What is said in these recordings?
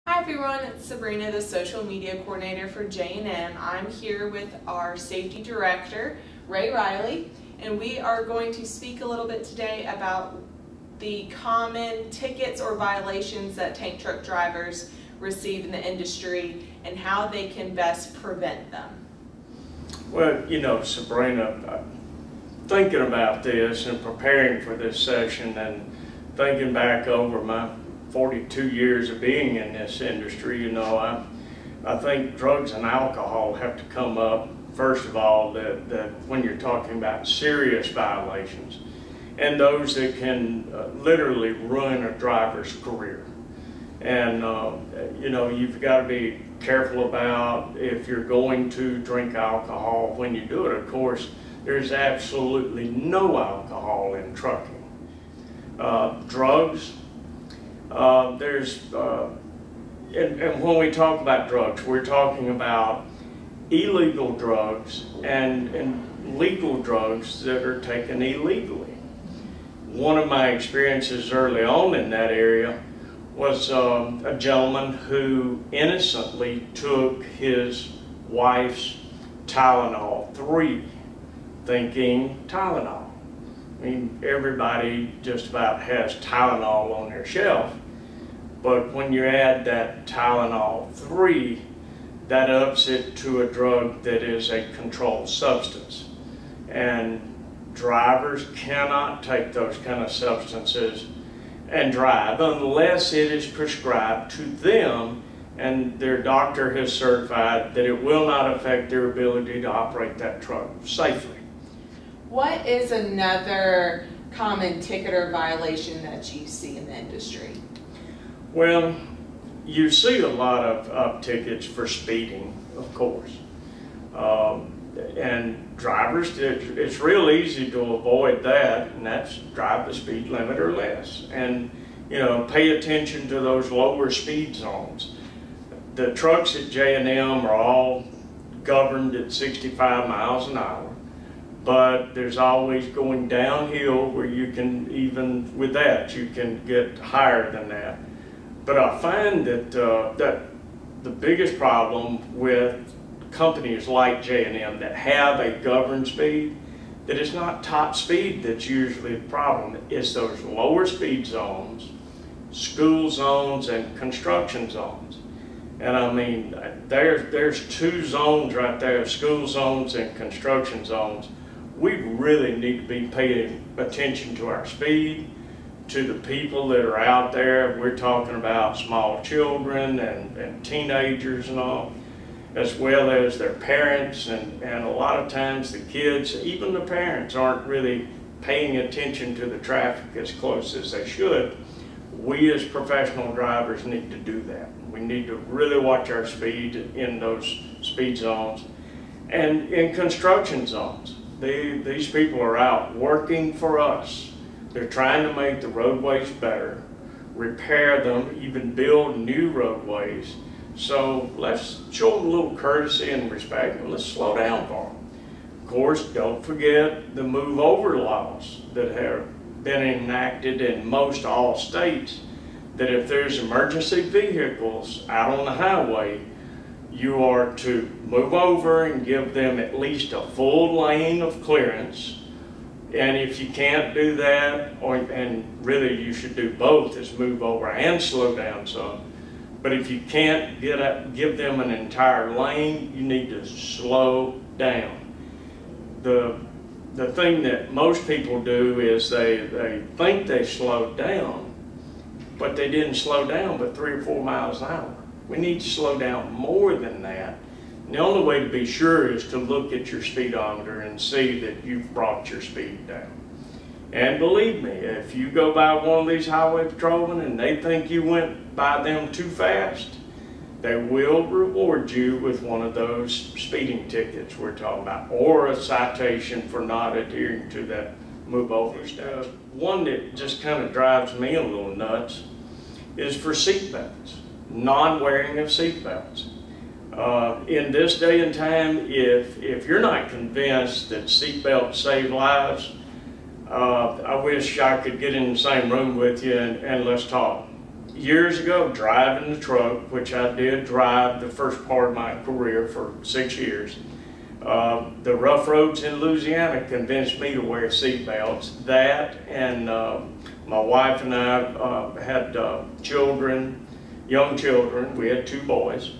Hi everyone, it's Sabrina, the social media coordinator for J&M. I'm here with our safety director, Ray Riley, and we are going to speak a little bit today about the common tickets or violations that tank truck drivers receive in the industry and how they can best prevent them. Well, you know, Sabrina, thinking about this and preparing for this session and thinking back over my 42 years of being in this industry, you know, I think drugs and alcohol have to come up, first of all, that when you're talking about serious violations and those that can literally ruin a driver's career. And, you know, you've got to be careful about if you're going to drink alcohol when you do it. Of course, there's absolutely no alcohol in trucking. Drugs, and when we talk about drugs, we're talking about illegal drugs and legal drugs that are taken illegally. One of my experiences early on in that area was a gentleman who innocently took his wife's Tylenol 3, thinking Tylenol. I mean, everybody just about has Tylenol on their shelf, but when you add that Tylenol 3, that ups it to a drug that is a controlled substance. And drivers cannot take those kind of substances and drive unless it is prescribed to them and their doctor has certified that it will not affect their ability to operate that truck safely. What is another common ticket or violation that you see in the industry? Well, you see a lot of tickets for speeding, of course. And drivers, it's real easy to avoid that, and that's drive the speed limit or less. And, you know, pay attention to those lower speed zones. The trucks at J&M are all governed at 65 miles an hour. But there's always going downhill where you can, even with that, you can get higher than that. But I find that, that the biggest problem with companies like J&M that have a governed speed, that it's not top speed that's usually the problem, it's those lower speed zones, school zones, and construction zones. And I mean, there's two zones right there, school zones and construction zones. We really need to be paying attention to our speed, to the people that are out there. We're talking about small children and teenagers and all, as well as their parents, and a lot of times the kids, even the parents, aren't really paying attention to the traffic as close as they should. We as professional drivers need to do that. We need to really watch our speed in those speed zones and in construction zones. These people are out working for us. They're trying to make the roadways better, repair them, even build new roadways. So let's show them a little courtesy and respect, and let's slow down for them. Of course, don't forget the move over laws that have been enacted in most all states, that if there's emergency vehicles out on the highway, you are to move over and give them at least a full lane of clearance. And if you can't do that, and really you should do both, is move over and slow down some. But if you can't give them an entire lane, you need to slow down. The thing that most people do is they think they slowed down, but they didn't slow down but 3 or 4 miles an hour. We need to slow down more than that. And the only way to be sure is to look at your speedometer and see that you've brought your speed down. And believe me, if you go by one of these highway patrolmen and they think you went by them too fast, they will reward you with one of those speeding tickets we're talking about, or a citation for not adhering to that move over stuff. One that just kind of drives me a little nuts is for seat belts. Non-wearing of seat belts. In this day and time, if you're not convinced that seat belts save lives, I wish I could get in the same room with you and let's talk. years ago, driving the truck, which I did drive the first part of my career for 6 years, the rough roads in Louisiana convinced me to wear seat belts. That and my wife and I had children, young children. We had 2 boys,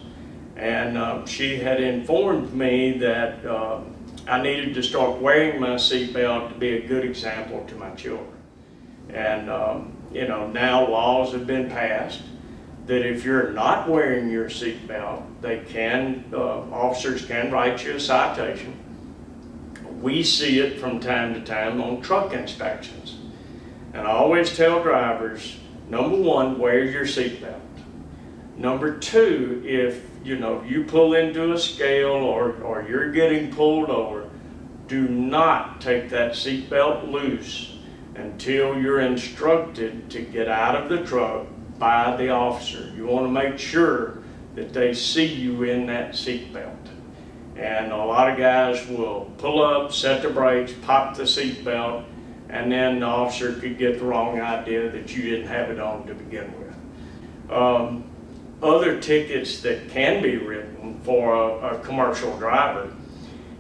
and she had informed me that I needed to start wearing my seat belt to be a good example to my children. And you know, now laws have been passed that if you're not wearing your seat belt, they can, officers can write you a citation. We see it from time to time on truck inspections. And I always tell drivers, number 1, wear your seat belt. Number 2, if you pull into a scale or you're getting pulled over, do not take that seat belt loose until you're instructed to get out of the truck by the officer. You want to make sure that they see you in that seat belt. And a lot of guys will pull up, set the brakes, pop the seat belt, and then the officer could get the wrong idea that you didn't have it on to begin with. Other tickets that can be written for a commercial driver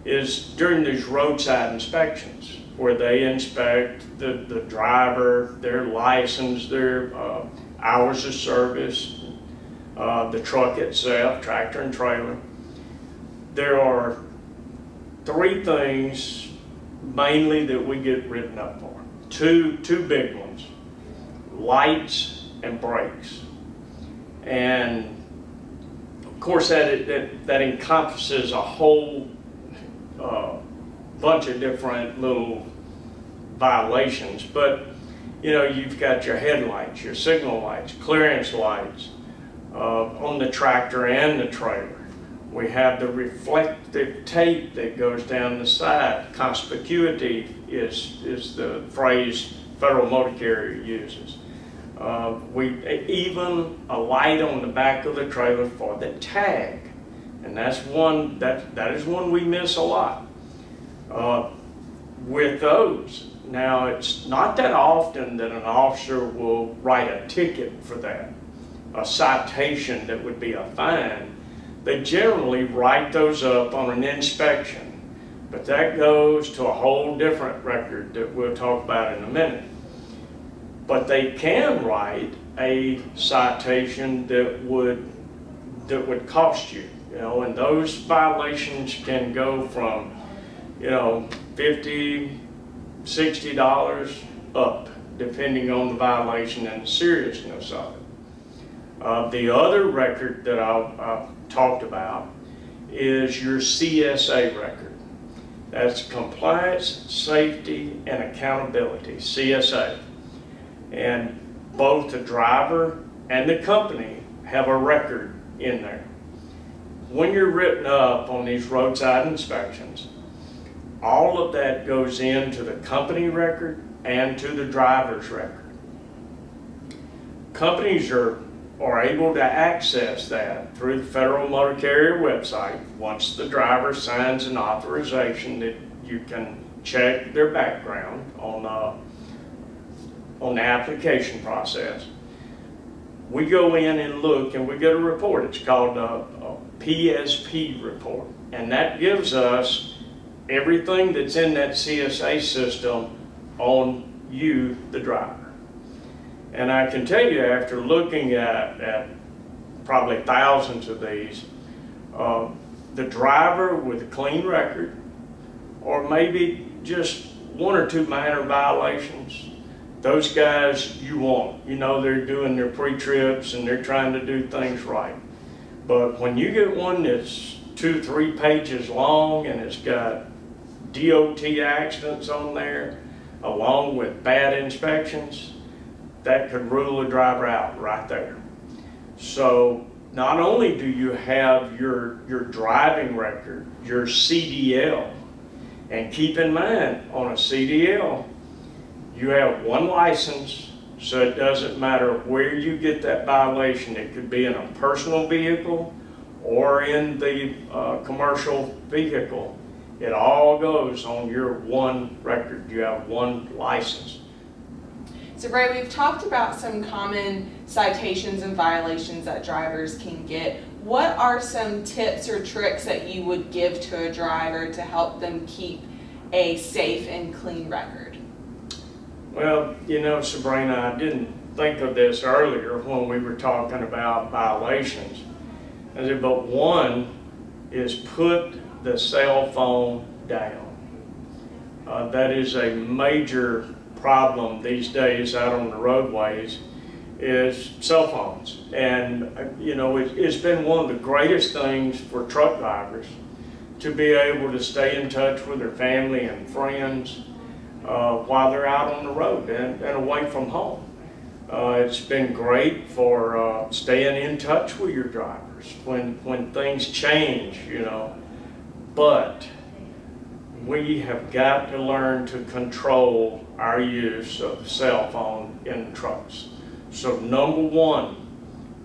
is during these roadside inspections, where they inspect the driver, their license, their hours of service, the truck itself, tractor and trailer. There are 3 things mainly that we get written up for. Two big ones: lights and brakes. And of course that encompasses a whole bunch of different little violations, but you've got your headlights, your signal lights, clearance lights on the tractor and the trailer. We have the reflective tape that goes down the side. Conspicuity is the phrase Federal Motor Carrier uses. Even a light on the back of the trailer for the tag, and that's one that is one we miss a lot. With those, now it's not that often that an officer will write a ticket for that, a citation that would be a fine. They generally write those up on an inspection, but that goes to a whole different record that we'll talk about in a minute. But they can write a citation that would cost you, and those violations can go from $50, $60 up, depending on the violation and the seriousness of it. The other record that I've talked about is your CSA record. That's Compliance, Safety, and Accountability, CSA. And both the driver and the company have a record in there. When you're written up on these roadside inspections, all of that goes into the company record and to the driver's record. Companies are able to access that through the Federal Motor Carrier website. Once the driver signs an authorization that you can check their background on the application process, we go in and look and we get a report. It's called a PSP report, and that gives us everything that's in that CSA system on you, the driver. And I can tell you, after looking at probably thousands of these, the driver with a clean record, or maybe just 1 or 2 minor violations, those guys you want. They're doing their pre-trips and they're trying to do things right. But when you get one that's 2 or 3 pages long and it's got DOT accidents on there, along with bad inspections, that could rule a driver out right there. So not only do you have your driving record, your CDL, and keep in mind on a CDL, you have 1 license, so it doesn't matter where you get that violation. It could be in a personal vehicle or in the commercial vehicle. It all goes on your 1 record. You have 1 license. So Ray, we've talked about some common citations and violations that drivers can get. What are some tips or tricks that you would give to a driver to help them keep a safe and clean record? Well, you know, Sabrina, I didn't think of this earlier when we were talking about violations. I said, but one is put the cell phone down. That is a major problem these days out on the roadways, is cell phones. And you know, it's been one of the greatest things for truck drivers to be able to stay in touch with their family and friends while they're out on the road and away from home. It's been great for staying in touch with your drivers when things change, you know. But we have got to learn to control our use of the cell phone in the trucks. So number one,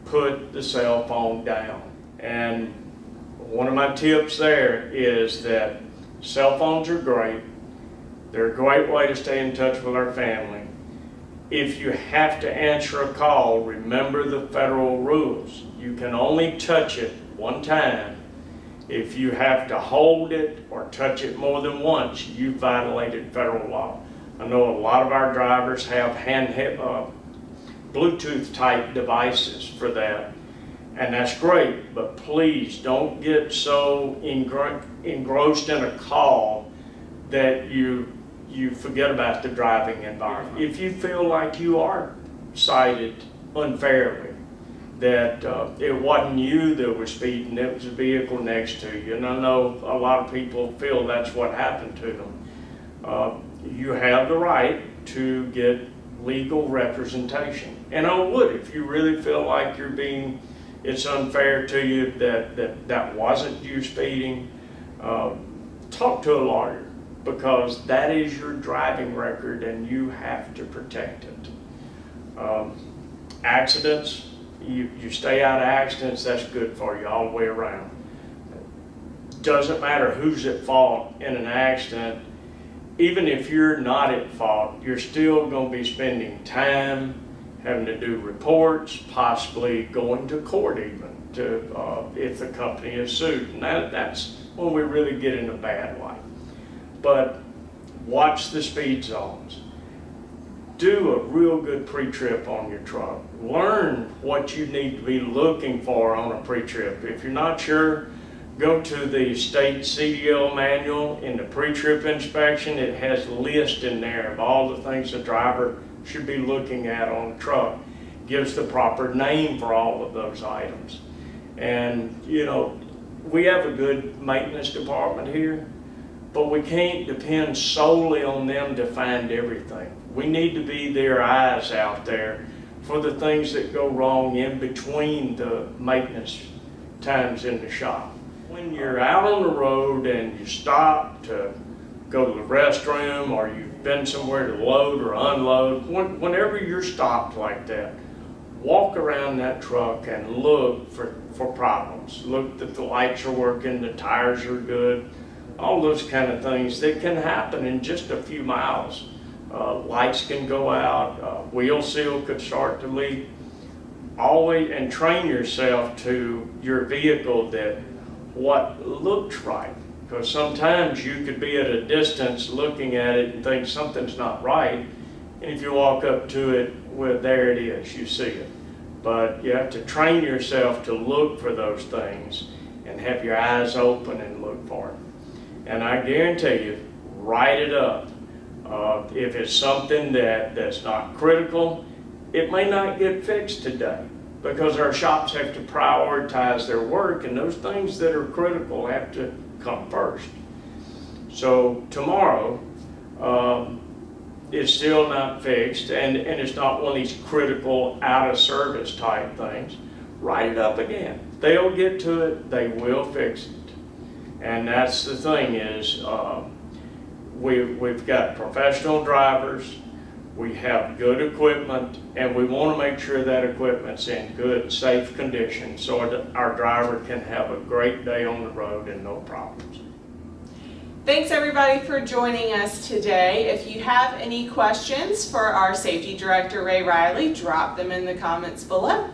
put the cell phone down. And one of my tips there is that cell phones are great. They're a great way to stay in touch with our family. If you have to answer a call, remember the federal rules. You can only touch it one time. If you have to hold it or touch it more than once, you violated federal law. I know a lot of our drivers have Bluetooth type devices for that, and that's great, but please don't get so engrossed in a call that you forget about the driving environment. If you feel like you are cited unfairly, that it wasn't you that was speeding, it was a vehicle next to you, and I know a lot of people feel that's what happened to them. You have the right to get legal representation. And I would, if you really feel like it's unfair to you that wasn't you speeding, talk to a lawyer, because that is your driving record and you have to protect it. Accidents, you stay out of accidents, that's good for you all the way around. Doesn't matter who's at fault in an accident. Even if you're not at fault, you're still going to be spending time having to do reports, possibly going to court even, if the company is sued. And that's when we really get in a bad light. But watch the speed zones. Do a real good pre-trip on your truck. Learn what you need to be looking for on a pre-trip. If you're not sure, go to the state CDL manual in the pre-trip inspection. It has a list in there of all the things the driver should be looking at on the truck. Gives the proper name for all of those items. And you know, we have a good maintenance department here, but we can't depend solely on them to find everything. We need to be their eyes out there for the things that go wrong in between the maintenance times in the shop. When you're out on the road and you stop to go to the restroom, or you've been somewhere to load or unload, whenever you're stopped like that, walk around that truck and look for problems. Look that the lights are working, the tires are good, all those kind of things that can happen in just a few miles. Lights can go out, wheel seal could start to leak. Always, and train yourself to your vehicle that what looks right. Because sometimes you could be at a distance looking at it and think something's not right. And if you walk up to it, well, there it is, you see it. But you have to train yourself to look for those things and have your eyes open and look for them. And I guarantee you, write it up. If it's something that's not critical, it may not get fixed today, because our shops have to prioritize their work, and those things that are critical have to come first. So tomorrow, it's still not fixed, and it's not one of these critical out of service type things, write it up again. They'll get to it, they will fix it. And that's the thing is, we've got professional drivers, we have good equipment, and we want to make sure that equipment's in good, safe condition so our driver can have a great day on the road and no problems. Thanks everybody for joining us today. If you have any questions for our Safety Director, Ray Riley, drop them in the comments below.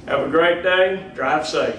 Have a great day. Drive safe.